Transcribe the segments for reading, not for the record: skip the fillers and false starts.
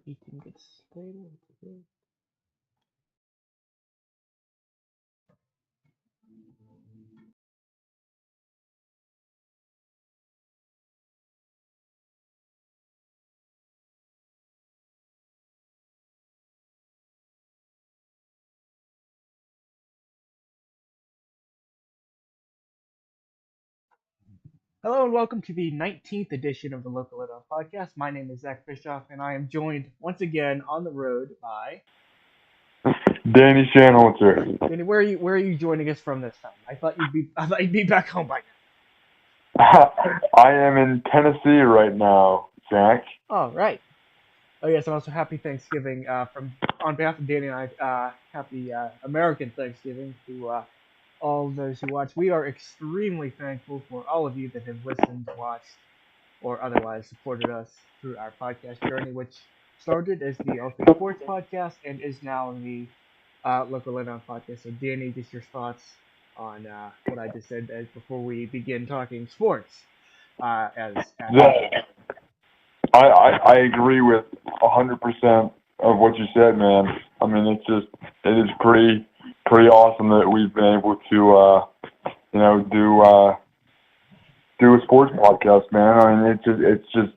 Eating gets later. Hello and welcome to the 19th edition of the Local Lowdown podcast. My name is Zach Bischoff, and I am joined once again on the road by Danny Shanholzer. Danny. Where are you joining us from this time? I thought you'd be back home by I am in Tennessee right now, Zach. now. Oh right. Oh yes, and also happy Thanksgiving from on behalf of Danny and I. Happy American Thanksgiving to all of those who watch. We are extremely thankful for all of you that have listened, watched, or otherwise supported us through our podcast journey, which started as the Ultimate Sports Podcast and is now the Local Lowdown Podcast. So, Danny, just your thoughts on what I just said as before we begin talking sports. As Zach, I agree with 100% of what you said, man. I mean, it is pretty awesome that we've been able to, do a sports podcast, man. I mean, it's just,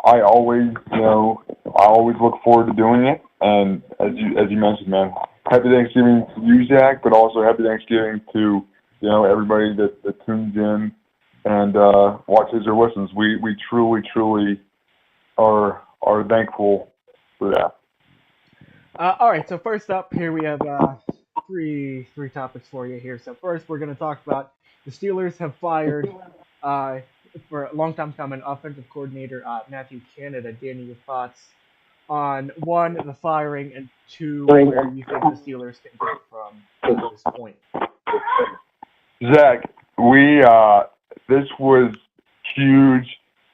I always, I always look forward to doing it. And as you mentioned, man, happy Thanksgiving to you, Zach, but also happy Thanksgiving to, everybody that tunes in and watches or listens. We truly are thankful for that. all right, so first up here we have three topics for you here. So first we're going to talk about the Steelers have fired uh, for a long time coming offensive coordinator Matthew Canada. Danny, your thoughts on one, the firing, and two, where you think the Steelers can go from this point. Zach, this was huge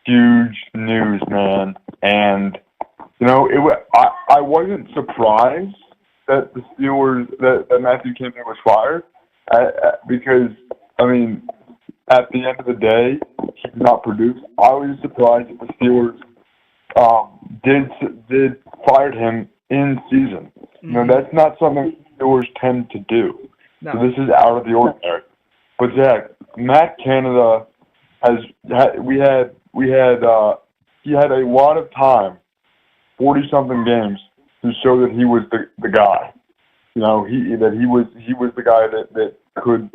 news, man, and I wasn't surprised that the Steelers that Matthew Canada was fired because I mean at the end of the day he did not produce. I was surprised that the Steelers did fired him in season. That's not something the Steelers tend to do. No. So this is out of the ordinary. But Zach, Matt Canada he had a lot of time, 40-something games, to show that he was the guy. He was the guy that could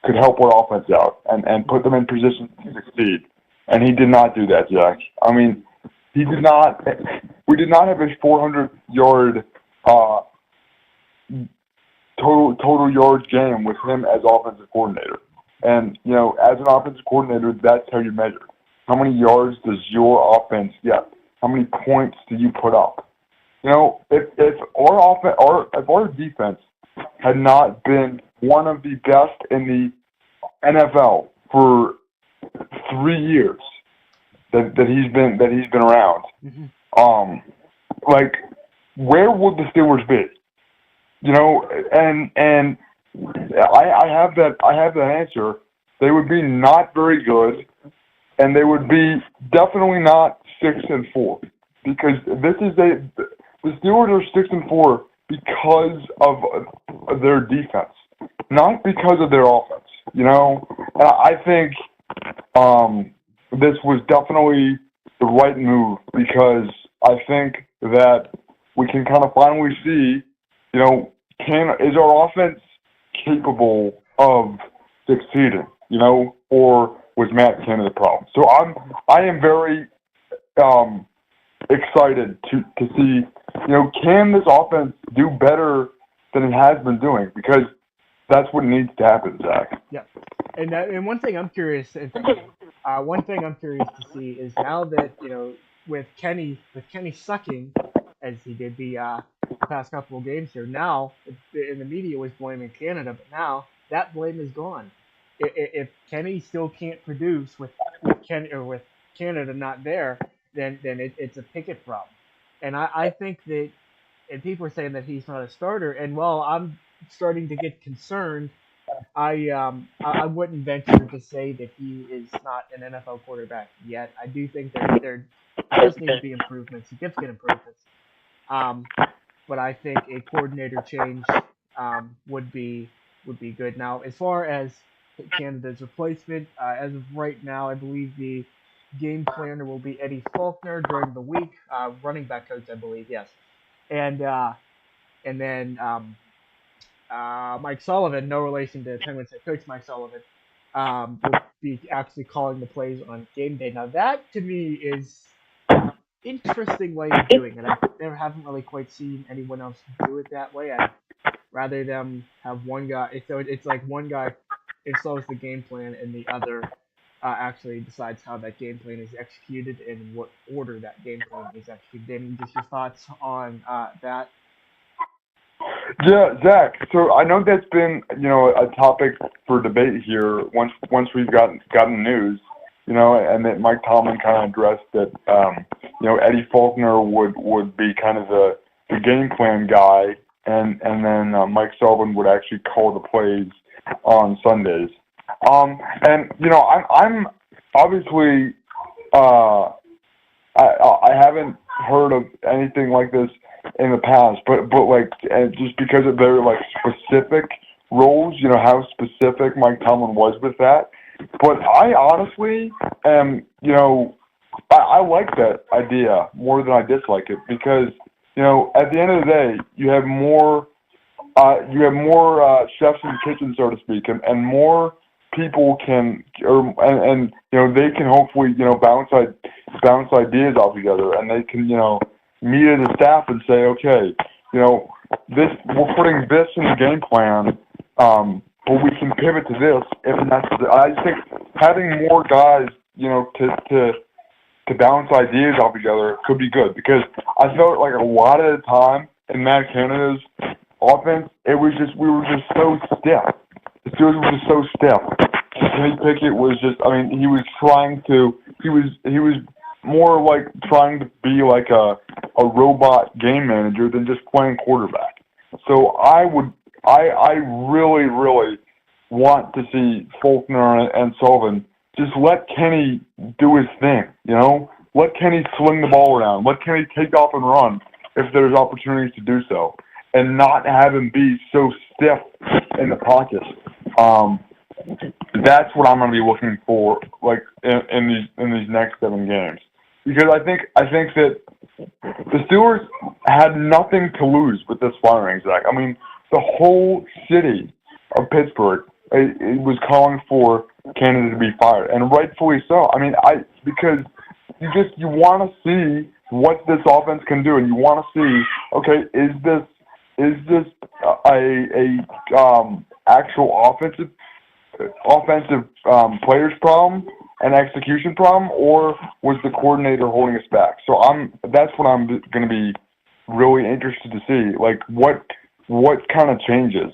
help our offense out and put them in position to succeed. And he did not do that, Jack. I mean, he did not. We did not have a 400-yard total yards game with him as offensive coordinator. And as an offensive coordinator, that's how you measure. How many yards does your offense get? How many points do you put up? If our defense had not been one of the best in the NFL for 3 years that he's been around, where would the Steelers be? And I have that answer. They would be not very good, and they would be definitely not 6-4 because the Steelers are 6-4 because of their defense, not because of their offense. And I think this was definitely the right move because I think that we can kind of finally see, is our offense capable of succeeding, or was Matt Canada the problem? So I am very excited to see, can this offense do better than it has been doing? Because that's what needs to happen, Zach. Yeah, and one thing I'm curious, to see is now that with Kenny sucking as he did the past couple of games here. Now, in the media was blaming Canada, but now that blame is gone. If Kenny still can't produce with Canada not there, then it's a Pickett problem. And I think that, and people are saying that he's not a starter. And while I'm starting to get concerned I wouldn't venture to say that he is not an NFL quarterback yet. I do think there does need to be improvements, significant improvements. Um, but I think a coordinator change would be good. Now, as far as Canada's replacement, as of right now, I believe the game planner will be Eddie Faulkner during the week, running back coach, I believe, yes, and and then Mike Sullivan, no relation to Penguins head coach Mike Sullivan, will be actually calling the plays on game day. Now, that to me is an interesting way of doing it. I never haven't really quite seen anyone else do it that way. I'd rather them have one guy. So it's like one guy installs the game plan and the other actually decides how that game plan is executed and in what order that game plan is executed. And just your thoughts on that? Yeah, Zach. So I know that's been, a topic for debate here. Once we've gotten news, and that Mike Tomlin kind of addressed that, Eddie Faulkner would be kind of the game plan guy, and then Mike Sullivan would actually call the plays on Sundays. And I'm obviously I haven't heard of anything like this in the past, but like just because of their like specific roles, how specific Mike Tomlin was with that. But I honestly am, I like that idea more than I dislike it because at the end of the day, you have more chefs in the kitchen, so to speak, and more people can, and they can hopefully bounce ideas off each other, and they can meet as a staff and say, okay, this we're putting this in the game plan, but we can pivot to this if necessary. I just think having more guys, to bounce ideas off each other could be good because I felt like a lot of the time in Matt Canada's offense, we were just so stiff. The Steelers were just so stiff. Kenny Pickett was just, he was more like trying to be like a robot game manager than just playing quarterback. So I really, really want to see Faulkner and Sullivan just let Kenny do his thing, Let Kenny sling the ball around. Let Kenny take off and run if there's opportunities to do so. And not have him be so stiff in the pocket. That's what I'm going to be looking for, like in these next 7 games, because I think that the Steelers had nothing to lose with this firing, Zach. The whole city of Pittsburgh it was calling for Canada to be fired, and rightfully so. Because you want to see what this offense can do, and you want to see, okay, is this a actual offensive players problem, an execution problem, or was the coordinator holding us back? So that's what I'm going to be really interested to see, like what kind of changes,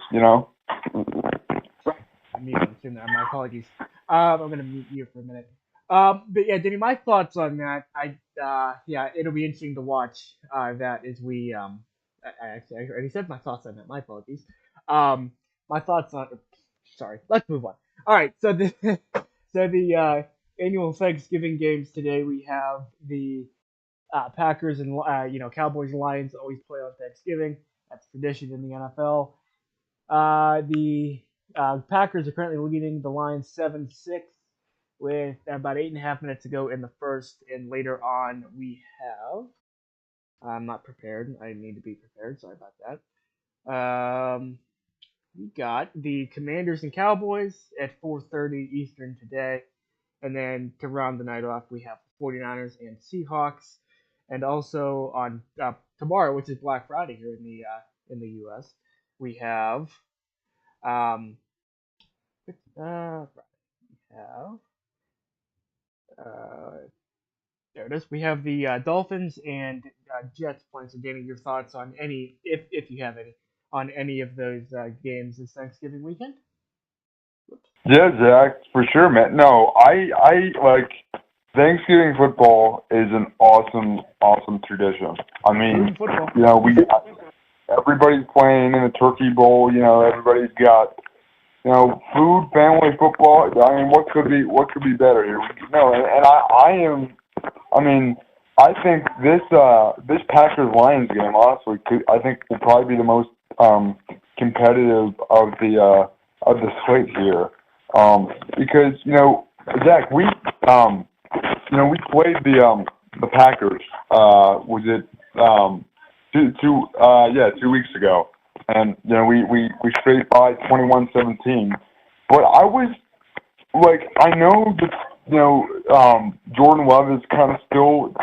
I'm muting. My apologies. I'm going to mute you for a minute. But yeah, Danny, my thoughts on that. Yeah, it'll be interesting to watch that as we I already said my thoughts on that. My apologies. My thoughts on. Sorry, let's move on. All right, so the annual Thanksgiving games today. We have the Packers and Cowboys and Lions always play on Thanksgiving. That's tradition in the NFL. The Packers are currently leading the Lions 7-6 with about 8.5 minutes to go in the first, and later on we have. I'm not prepared. I need to be prepared. Sorry about that. We got the Commanders and Cowboys at 4:30 Eastern today, and then to round the night off, we have the 49ers and Seahawks, and also on tomorrow, which is Black Friday here in the U.S., we have we have uh, there it is. We have the Dolphins and Jets playing. So, Danny, your thoughts on any, if you have any, on any of those games this Thanksgiving weekend? Yeah, Zach, for sure, man. No, I like Thanksgiving football is an awesome tradition. We everybody's playing in the Turkey Bowl. Everybody's got food, family, football. I mean, what could be better here? No, and I am. I mean, I think this Packers Lions game honestly I think will probably be the most competitive of the slate here. Because Zach, we played the Packers. Was it 2 weeks ago, and we straight by 21-17. But I was like, I know that Jordan Love is kind of still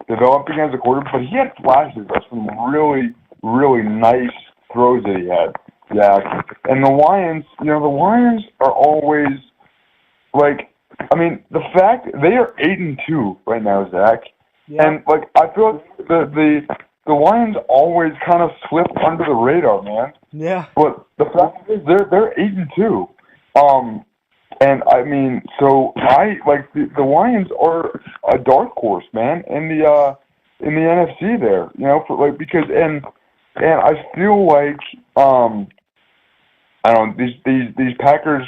developing as a quarterback, but he had flashes of some really really nice throws that he had. Yeah, and the Lions are always like, I mean, the fact they are 8-2 right now, Zach, Yeah. and like I feel like the Lions always kind of slip under the radar, man. Yeah. But the fact is, they're 8-2. And I mean, so I like the Lions are a dark horse, man, in the NFC there. Because and I feel like I don't know, these Packers.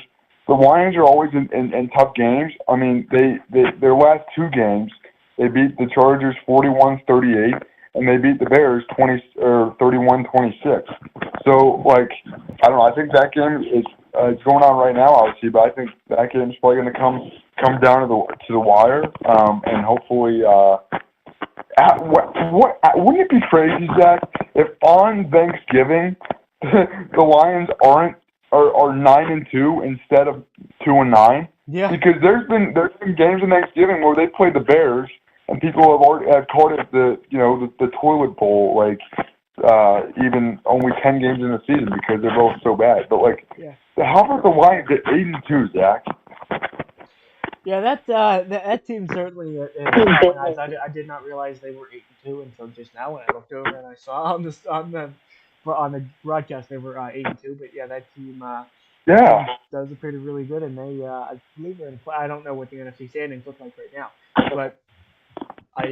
The Lions are always in tough games. I mean, their last two games, they beat the Chargers 41-38, and they beat the Bears 31-26. So, like, I don't know. I think that game is it's going on right now, obviously, but I think that game is probably going to come down to the wire, and hopefully. Wouldn't it be crazy, Zach, if on Thanksgiving the Lions are 9-2 instead of 2-9? Yeah. Because there's been games in Thanksgiving where they played the Bears and people have called it the toilet bowl, like even only 10 games in the season because they're both so bad. But like, Yeah. how about the Lions at 8-2, Zach? Yeah, that team certainly caught my eyes. I did not realize they were 8-2 until just now when I looked over and I saw on the broadcast they were 8-2. But yeah, that Yeah. team does appear to be really good, and they I believe they're in. I don't know what the NFC standings look like right now, but I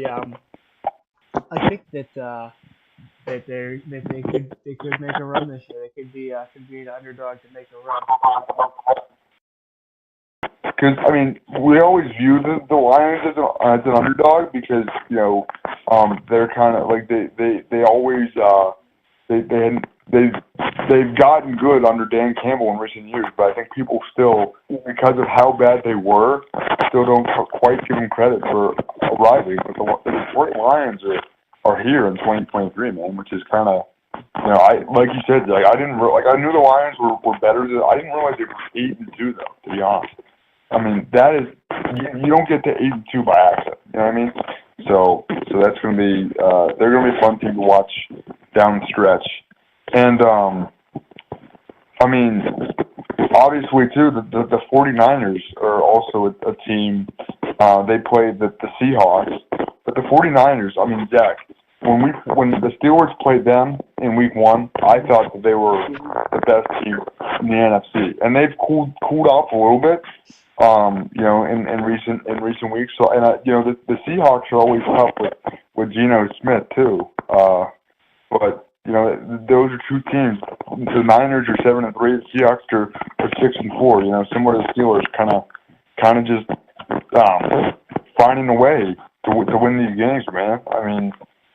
think that they could make a run this year. They could be the underdog to make a run. Because I mean, we always view the Lions as an underdog because they're kind of like they always they've gotten good under Dan Campbell in recent years, but I think people still, because of how bad they were, still don't quite give them credit for arriving. But the Detroit Lions are here in 2023, man, which is kind of. I like you said, like I knew the Lions were better. I didn't realize they were 8-2 though. To be honest. I mean, that is, you don't get to 8-2 by accident. You know what I mean? So that's going to be, they're going to be a fun team to watch down the stretch. And, I mean, obviously, too, the 49ers are also a team. They play the Seahawks. But the 49ers, I mean, Zach, when the Steelers played them in Week 1, I thought that they were the best team in the NFC. And they've cooled off a little bit. In recent weeks. So, and the Seahawks are always tough with Geno Smith too. But those are two teams. The Niners are 7-3. The Seahawks are 6-4. Similar to the Steelers, kind of just finding a way to win these games, man. I mean,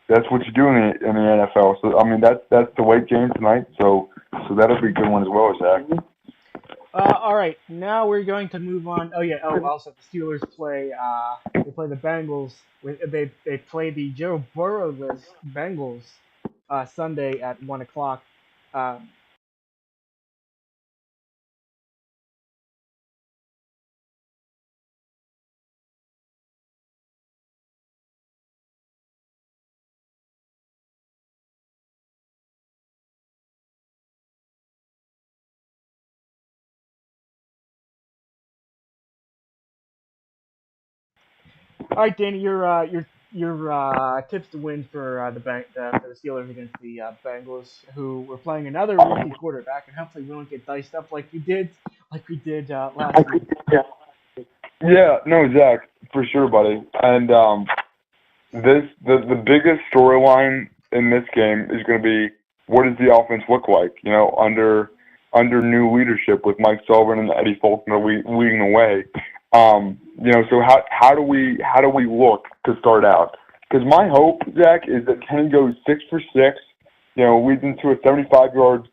that's what you do in the NFL. So, I mean, that's the late game tonight. So that'll be a good one as well, Zach. All right, now we're going to move on. Oh yeah. Oh, also the Steelers play. They play the Bengals. They play the Joe Burrowless Bengals Sunday at 1 o'clock. Uh, all right, Danny, your tips to win for for the Steelers against the Bengals, who were playing another rookie quarterback, and hopefully we don't get diced up like we did last week. Yeah, no, Zach, for sure, buddy. And the biggest storyline in this game is going to be what does the offense look like? Under under new leadership with Mike Sullivan and Eddie Faulkner leading the way. So how do we look to start out? Because my hope, Zach, is that Kenny goes 6 for 6. Leads him to a 75-yard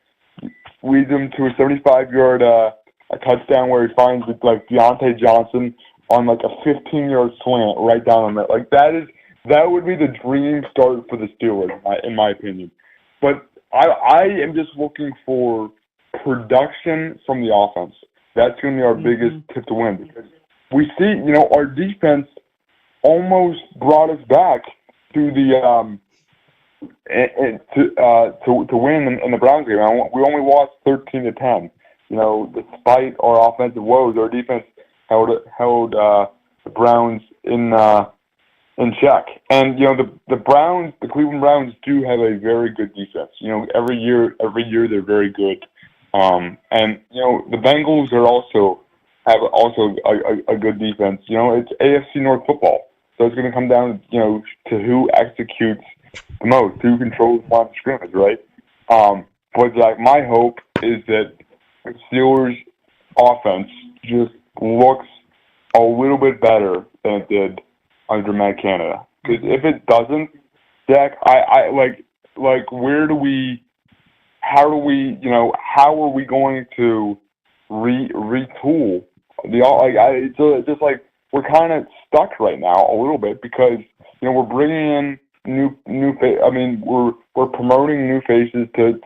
a touchdown where he finds like Deontay Johnson on like a 15-yard slant right down the middle. Like that would be the dream start for the Steelers, in my opinion. But I am just looking for production from the offense. That's going to be our biggest tip to win, because we see, our defense almost brought us back to the to win in the Browns game. We only lost 13-10. Despite our offensive woes, our defense held the Browns in check. And the Cleveland Browns do have a very good defense. Every year they're very good. And the Bengals have a good defense. It's AFC North football, so it's going to come down to who executes the most, who controls the line of scrimmage, right? But like my hope is that the Steelers' offense just looks a little bit better than it did under Matt Canada. Because if it doesn't, Zach, I where do we? How are we going to retool it's just like we're kind of stuck right now a little bit, because we're bringing in we're promoting new faces to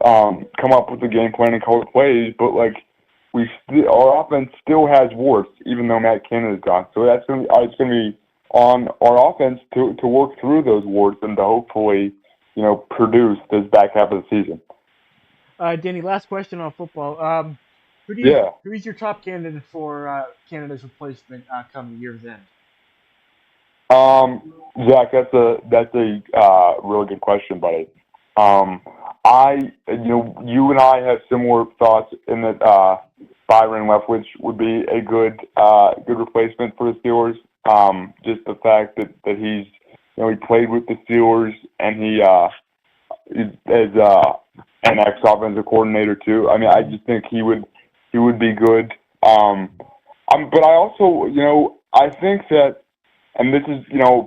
come up with the game plan and call the plays, but like our offense still has warts even though Matt Canada's gone. So it's going to be on our offense to work through those warts and to hopefully produce this back half of the season. Danny, last question on football. Who's your top candidate for Canada's replacement come year's end? Zach, that's a really good question, buddy. You and I have similar thoughts in that Byron Leftwich would be a good replacement for the Steelers. Just the fact that he's he played with the Steelers, and he is an ex-offensive coordinator too. I mean, I just think he would be good. But I also, I think that, and this is,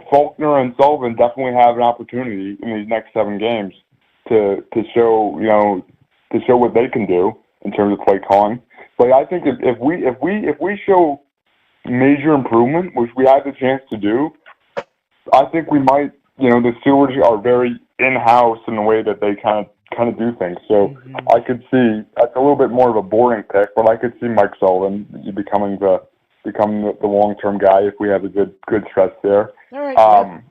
Faulkner and Sullivan definitely have an opportunity in these next 7 games to show what they can do in terms of play calling. But I think if we show major improvement, which we have the chance to do, I think we might. The Steelers are very in-house in the way that they kind of do things. So I could see that's a little bit more of a boring pick, but I could see Mike Sullivan becoming the long-term guy if we have a good stretch there. All right.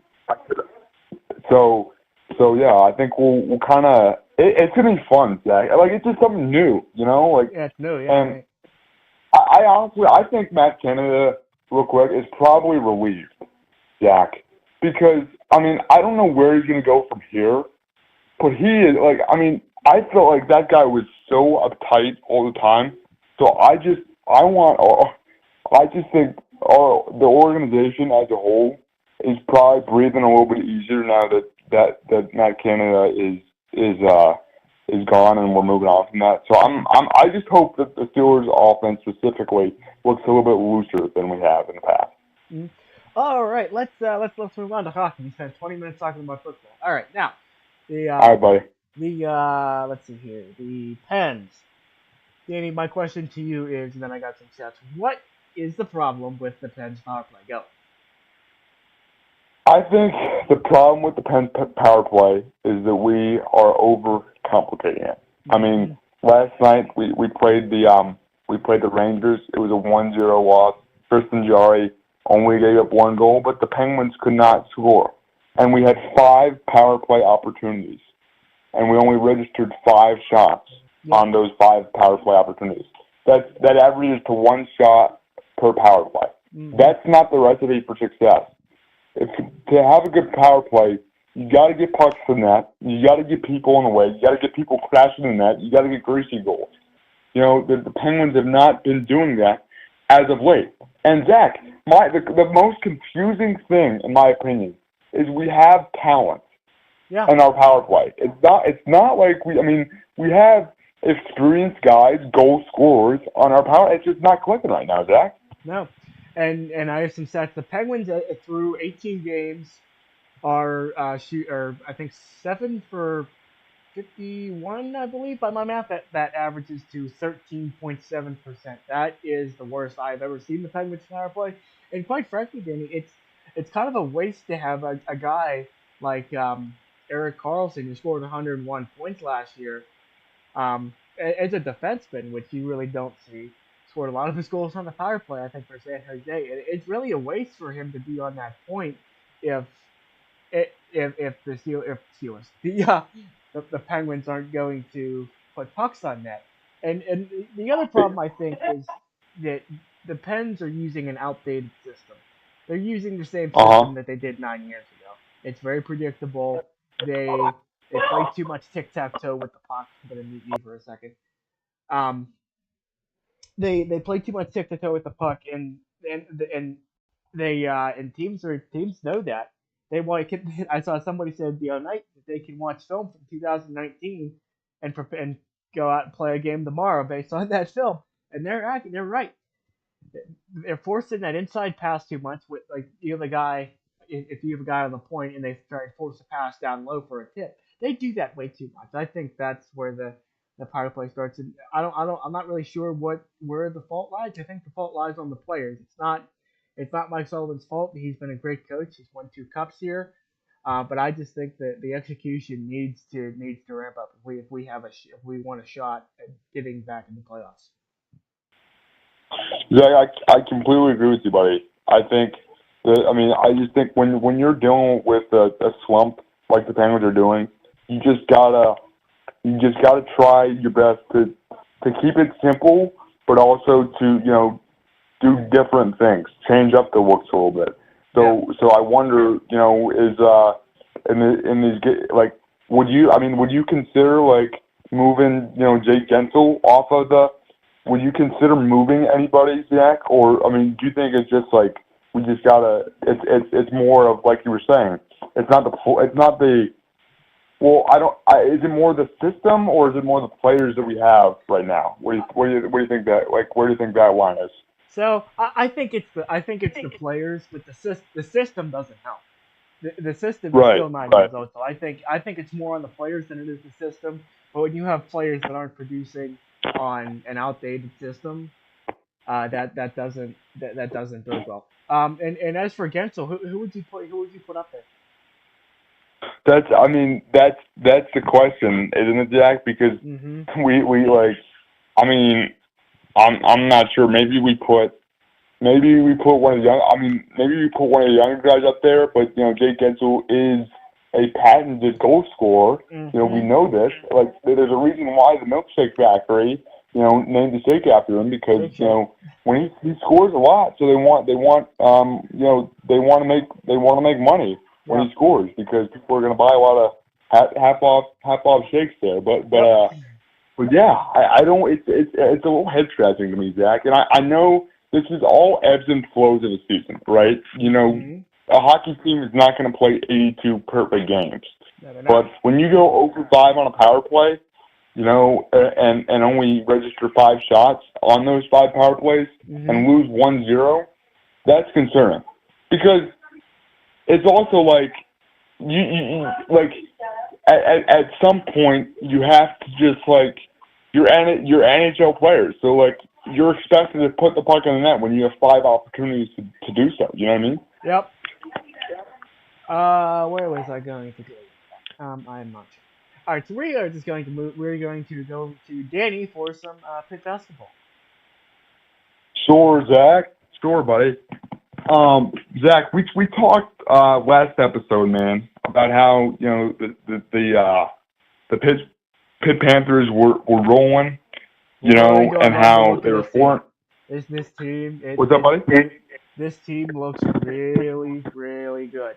So yeah, I think we'll kind of it's gonna be fun, Zach. Like it's just something new, Like yeah, it's new. Yeah. And right. I honestly think Matt Canada, real quick, is probably relieved, Zach, because I don't know where he's gonna go from here, but he is I felt like that guy was so uptight all the time. So I just think the organization as a whole is probably breathing a little bit easier now that Matt Canada is gone and we're moving on from that. So I just hope that the Steelers' offense specifically looks a little bit looser than we have in the past. Mm-hmm. All right, let's move on to hockey. We spent 20 minutes talking about football. All right, now all right, buddy. Let's see here. The Pens. Danny, my question to you is, and then I got some stats. What is the problem with the Pens power play? Go. I think the problem with the Pens power play is that we are overcomplicating it. Last night we played the Rangers. It was a 1-0 loss. Tristan Jarry only gave up 1 goal, but the Penguins could not score. And we had 5 power play opportunities, and we only registered 5 shots on those 5 power play opportunities. That averages to 1 shot per power play. That's not the recipe for success. To have a good power play, you got to get pucks to the net. You got to get people in the way. You got to get people crashing in the net. You got to get greasy goals. The Penguins have not been doing that as of late. And Zach, the most confusing thing, in my opinion, is we have talent in our power play. It's not like we have experienced guys, goal scorers on our power. It's just not clicking right now, Zach. No, and I have some stats. The Penguins through 18 games are or I think 7 for 51, I believe, by my math. That averages to 13.7%. That is the worst I've ever seen the Penguins power play. And quite frankly, Danny, it's kind of a waste to have a guy like Eric Carlson who scored 101 points last year as a defenseman, which you really don't see. Scored a lot of his goals on the power play, I think, for San Jose. It's really a waste for him to be on that point if if Steelers the Penguins aren't going to put pucks on net. And the other problem I think is that the Pens are using an outdated system. They're using the same Uh system huh. that they did 9 years ago. It's very predictable. They play too much tic tac toe with the puck. I'm gonna mute you for a second. Um, they play too much tic tac toe with the puck, and and teams know that. I saw somebody said the other night that they can watch film from 2019 and go out and play a game tomorrow based on that film, and they're right. They're forcing that inside pass too much. With like you have a guy, if you have a guy on the point and they try to force a pass down low for a tip, they do that way too much. I think that's where the power play starts. And I'm not really sure where the fault lies. I think the fault lies on the players. It's not Mike Sullivan's fault. He's been a great coach. He's won 2 cups here. But I just think that the execution needs to ramp up if we want a shot at getting back in the playoffs. Zach, I completely agree with you, buddy. I think that, I mean, I just think when you're dealing with a slump like the Penguins are doing, you just gotta try your best to keep it simple, but also to do different things, change up the looks a little bit. Yeah. So I wonder, is in these like would you consider like moving Jake Gensel off of the would you consider moving anybody, Zach? Or, I mean, do you think it's just like we just gotta? It's more of like you were saying. It's not the. Well, I don't. Is it more the system or is it more the players that we have right now? What do you think that like? Where do you think that line is? So I think it's the players, but the system doesn't help. The system is Right. still 9 years Right. old, so I think it's more on the players than it is the system. But when you have players that aren't producing on an outdated system, that doesn't bode well. And as for Gensel, who would you put up there? I mean, that's the question, isn't it, Jack? Because Mm-hmm. we like. I mean, I'm not sure. Maybe we put one of the young. I mean, maybe we put one of the younger guys up there. But Jake Gensel is a patented goal scorer. We Mm-hmm. know this. Like, there's a reason why the Milkshake Factory, named the shake after him because Big shot. when he scores a lot, so they want to make money when Yeah. he scores because people are going to buy a lot of half off shakes there. Yep. But yeah, I don't. It's a little head scratching to me, Zach. And I know this is all ebbs and flows of a season, right? Mm-hmm. A hockey team is not going to play 82 perfect games. No, they're But not. when you go over 5 on a power play, and only register 5 shots on those 5 power plays Mm-hmm. and lose 1-0, that's concerning because it's also like you like at some point you have to just like you're NHL players, so like you're expected to put the puck in the net when you have 5 opportunities to do so. You know what I mean? Yep. Where was I going to go? I am not sure. All right, so we are just going to move. We're going to go to Danny for some pit basketball. Sure, Zach. Sure, buddy. Zach, we talked last episode, man, about how the Pitt Panthers were rolling, We're really going and to have to how look they at were this team. four. This team. What's up, buddy? This team looks really, really good.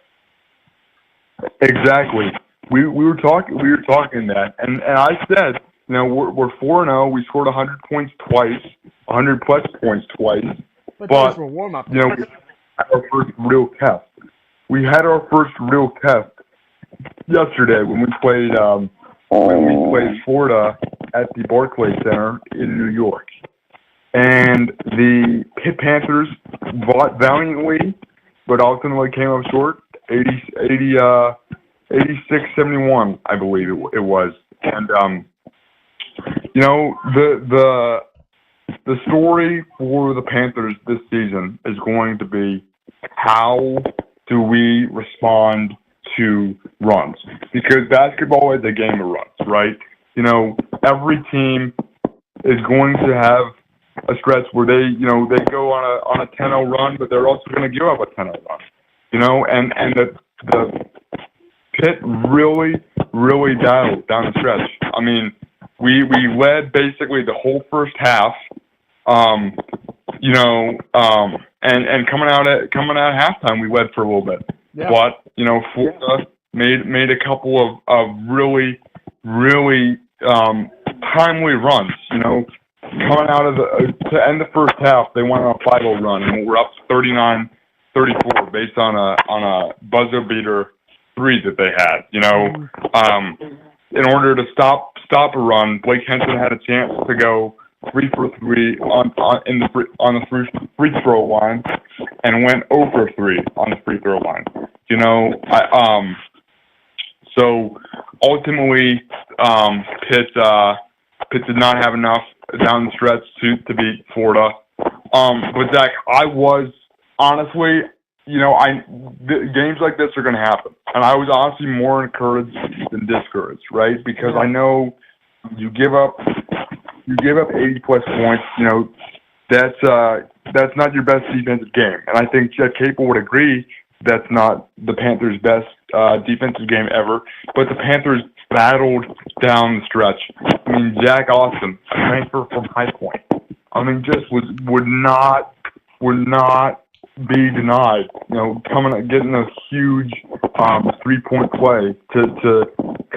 Exactly. We were talking that, and I said, we're 4-0. We scored 100 points twice, 100 plus points twice. But those But were warm up. we had our first real test. We had our first real test yesterday when we played Florida at the Barclays Center in New York. And the Pitt Panthers fought valiantly, but ultimately came up short, 86-71, I believe it was. And the story for the Panthers this season is going to be how do we respond to runs? Because basketball is a game of runs, right? Every team is going to have a stretch where they go on a 10-0 run, but they're also going to give up a 10-0 run. And the Pitt really dialed down the stretch. I mean, we led basically the whole first half. And coming out at halftime, we led for a little bit. Yeah. But Florida made a couple of really timely runs. Coming out of to end the first half, they went on a 5-0 run, and we're up 39-34 based on a buzzer beater three that they had. In order to stop a run, Blake Henson had a chance to go 3 for 3 on the free throw line, and went 0 for 3 on the free throw line. So ultimately, Pitt did not have enough down the stretch to beat Florida. But Zach, I was honestly, games like this are going to happen, and I was honestly more encouraged than discouraged, right? Because I know you give up 80 plus points. That's not your best defensive game, and I think Chet Capel would agree that's not the Panthers' best defensive game ever. But the Panthers battled down the stretch. I mean, Jack Austin, a transfer from High Point, just would not be denied. Getting a huge 3-point play to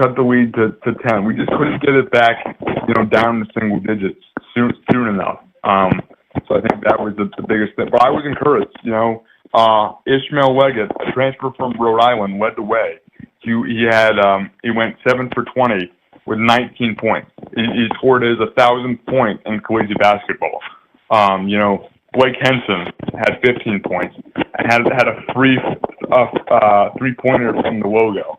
cut the lead to 10. We just couldn't get it back, down to single digits soon enough. So I think that was the biggest thing. But I was encouraged. Ishmael Leggett, a transfer from Rhode Island, led the way. He went 7 for 20 with 19 points. He scored his 1,000th point in collegiate basketball. Blake Henson had 15 points and had a free three-pointer from the logo.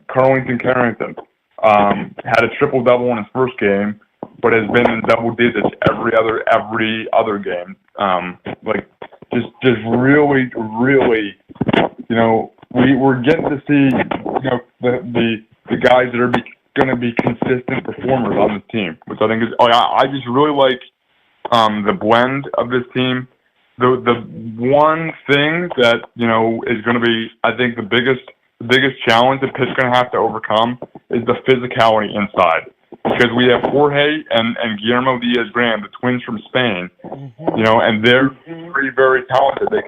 Carlington Carrington had a triple-double in his first game, but has been in double digits every other game. Just really, we're getting to see, the guys that are going to be consistent performers on this team, which I think is, I just really like the blend of this team. The one thing that, is going to be, I think, the biggest challenge that Pitt's going to have to overcome is the physicality inside. Because we have Jorge and Guillermo Diaz-Graham, the twins from Spain, and they're very, very talented. They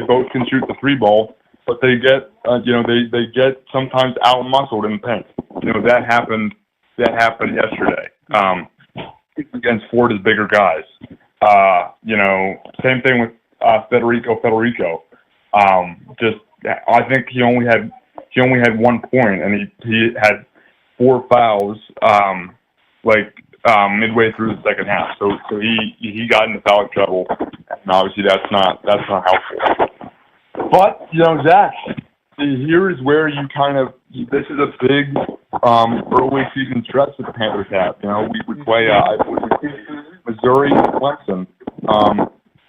both can shoot the three ball, but they get, they get sometimes out-muscled in the paint. That happened yesterday, against Florida's bigger guys. Same thing with, Federico. I think he only had 1 point, and he had 4 fouls, midway through the second half. So he got into foul trouble, and obviously that's not helpful. But Zach, here is where you this is a big early season stretch that the Panthers have. We play Missouri, Clemson,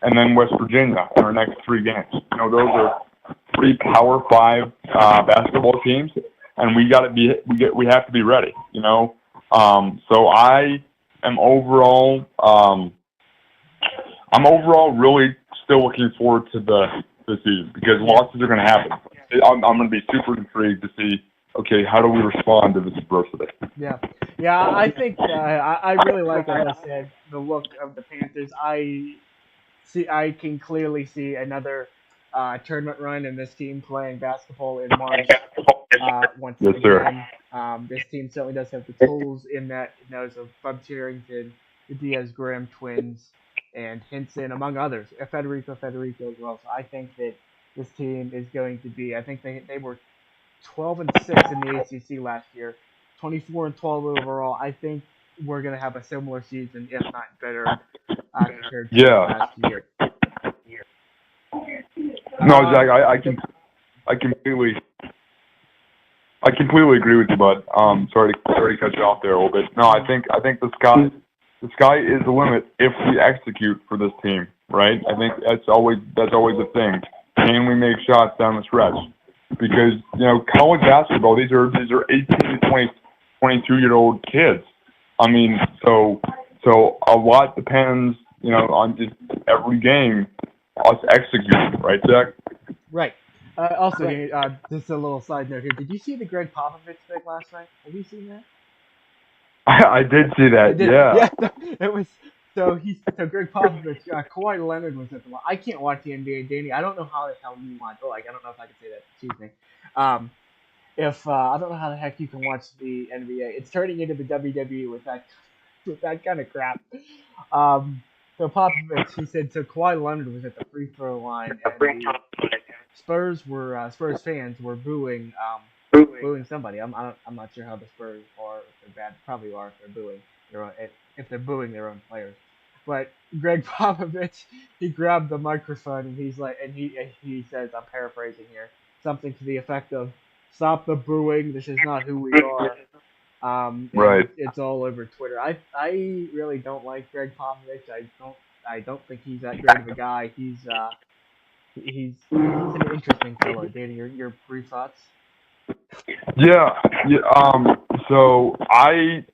and then West Virginia in our next 3 games. Those are 3 Power 5 basketball teams. And we have to be ready, So I am overall, really still looking forward to the season because losses are going to happen. I'm going to be super intrigued to see, okay, how do we respond to this adversity? Yeah. I think I really like, as I said, the look of the Panthers. I can clearly see another tournament run and this team playing basketball in March. Once again, this team certainly does have the tools in that nose of Bub Charrington, the Diaz-Graham twins, and Henson, among others, Federico as well. So I think that this team is going to be. I think they were 12-6 in the ACC last year, 24-12 overall. I think we're gonna have a similar season, if not better, compared to Yeah. last year. No, Zach, The, I completely I completely agree with you, bud. mhm. Sorry to cut you off there a little bit. No, I think the sky is the limit if we execute for this team, right? I think that's always the thing. Can we make shots down the stretch? Because college basketball, these are 18 to 22-year-old kids. I mean, so a lot depends, on just every game, us executing, right, Zach? Right. Also, Danny, just a little side note here. Did you see the Greg Popovich thing last night? Have you seen that? I did see You that. did. Yeah. Yeah. It was. So Greg Popovich, Kawhi Leonard was at the. I can't watch the NBA, Danny. I don't know how the hell you watch. Oh, like I don't know if I can say that. Excuse me. Um, if I don't know how the heck you can watch the NBA. It's turning into the WWE with that kind of crap. Um, so Popovich, he said, so Kawhi Leonard was at the free throw line, and the Spurs fans were booing somebody. I'm not sure how the Spurs are. If they're bad, probably are if they're booing their own, if they're booing their own players. But Greg Popovich, he grabbed the microphone and he's like, and he says, I'm paraphrasing here, something to the effect of, "Stop the booing. This is not who we are." And Right. it's all over Twitter. I really don't like Greg Popovich. I don't think he's that great of a guy. He's an interesting fellow. Danny, your brief thoughts? Yeah. Yeah. So I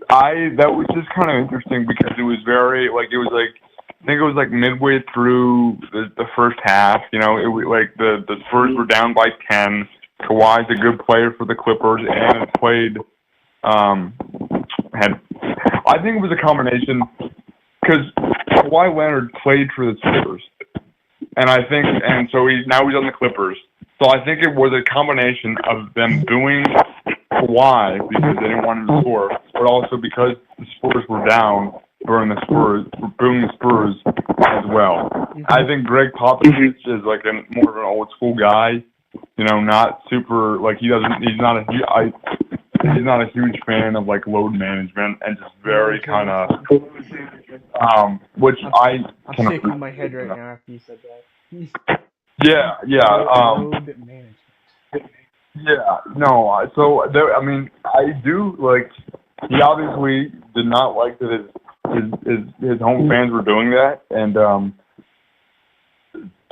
that was just kind of interesting because it was very like it was like I think it was like midway through the first half. It was like the Spurs were down by 10. Kawhi's a good player for the Clippers and had played had I think it was a combination because Kawhi Leonard played for the Spurs and so now he's on the Clippers. So I think it was a combination of them doing Kawhi because they didn't want him to score, but also because the Spurs were down, booing the Spurs as well. Mm-hmm. I think Greg Popovich is like more of an old school guy, not super like he's not a huge fan of like load management and just very kind of which I'm can shaking my head right appreciate. now after you said that. He's Yeah, yeah. load management. Yeah, no. So there, I mean, I do like. He obviously did not like that his home fans were doing that, and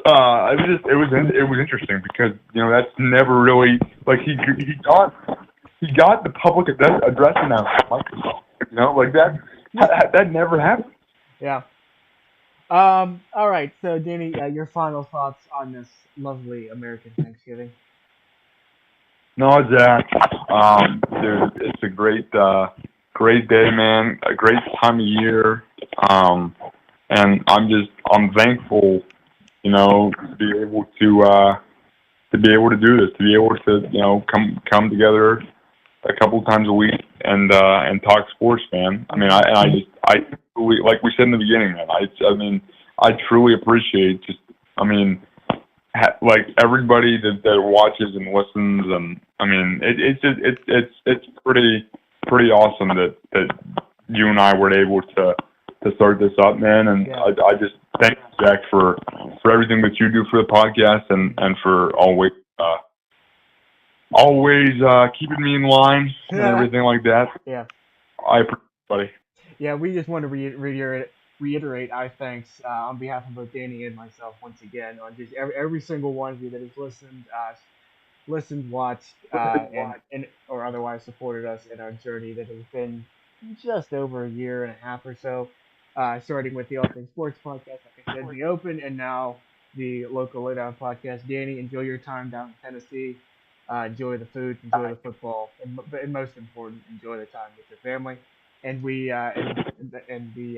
it was interesting because that's never really like he got the public address announcement microphone, like that never happened. Yeah. All right. So, Danny, your final thoughts on this lovely American Thanksgiving? No, Zach. Dude, it's a great day, man. A great time of year. And I'm thankful, to be able to do this, to be able to, come together a couple times a week and talk sports, man. I mean, I truly, like we said in the beginning, man. I mean, I truly appreciate I mean, like everybody that watches and listens, and I mean, it's pretty awesome that you and I were able to start this up, man. And Yeah. I just thank you, Jack, for everything that you do for the podcast and for always keeping me in line and everything like that. Yeah. I appreciate it, buddy. Yeah, we just want to reiterate our thanks on behalf of both Danny and myself once again on just every single one of you that has listened, watched, and or otherwise supported us in our journey that has been just over a year and a half or so. Starting with the All Things Sports podcast, like I said, the Open, and now the Local Lowdown podcast. Danny, enjoy your time down in Tennessee. Enjoy the food, enjoy the football, and most important, enjoy the time with your family. And we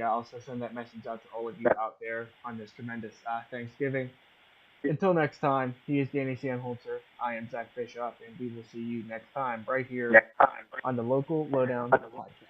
also send that message out to all of you out there on this tremendous Thanksgiving. Until next time, he is Danny Samholzer. I am Zach Bishop, and we will see you next time right here on the Local Lowdown podcast.